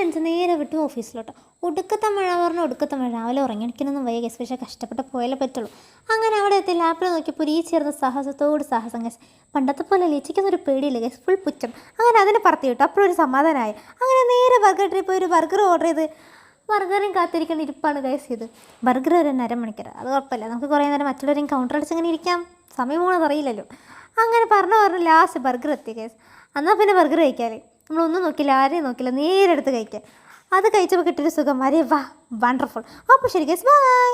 കാണിച്ച് നേരെ വിട്ടു ഓഫീസിലോട്ട്. ഒടുക്കത്തെ മഴ പറഞ്ഞാൽ ഒടുക്കത്തെ മഴ. രാവിലെ ഉറങ്ങിയിരിക്കണമെന്നും വയ്യ ഗൈസ്, പക്ഷേ കഷ്ടപ്പെട്ട് പോയാലേ പറ്റുള്ളൂ. അങ്ങനെ അവിടെ എത്തി ലാപ്പിൽ നോക്കിയപ്പോൾ ഈ ചേർന്ന സാഹസത്തോട് സാഹസം ഗൈസ്. പണ്ടത്തെ പോലെ ലീച്ചിക്കൊന്നൊരു പേടിയില്ല ഗൈസ്, ഫുൾ പുച്ഛം. അങ്ങനെ അതിനെ പറത്തി വിട്ടു. അപ്പോഴൊരു സമാധാനമായി. അങ്ങനെ നേരെ ബർഗർ ട്രിപ്പ് ഒരു ബർഗർ ഓർഡർ ചെയ്ത് ബർഗറും കാത്തിരിക്കേണ്ട ഇരിപ്പാണ് ഗൈസ് ഇത്. ബർഗർ ഒരു 1.5 മണിക്കൂർ, അത് കുഴപ്പമില്ല, നമുക്ക് കുറേ നേരം മറ്റുള്ളവരെയും കൗണ്ടർ അടിച്ച് അങ്ങനെ ഇരിക്കാം, സമയം പോകണമെന്ന് അറിയില്ലല്ലോ. അങ്ങനെ പറഞ്ഞു ലാസ്റ്റ് ബർഗർ എത്തി ഗൈസ്. എന്നാൽ പിന്നെ ബർഗർ കഴിക്കാറ് നമ്മളൊന്നും നോക്കില്ല, ആരെയും നോക്കില്ല, നേരെ എടുത്ത് കഴിക്കാം. അത് കഴിച്ചപ്പോൾ കിട്ടിയൊരു സുഖം, അരേ വാ വണ്ടർഫുൾ. അപ്പോൾ ശരി ഗൈസ്, ബൈ.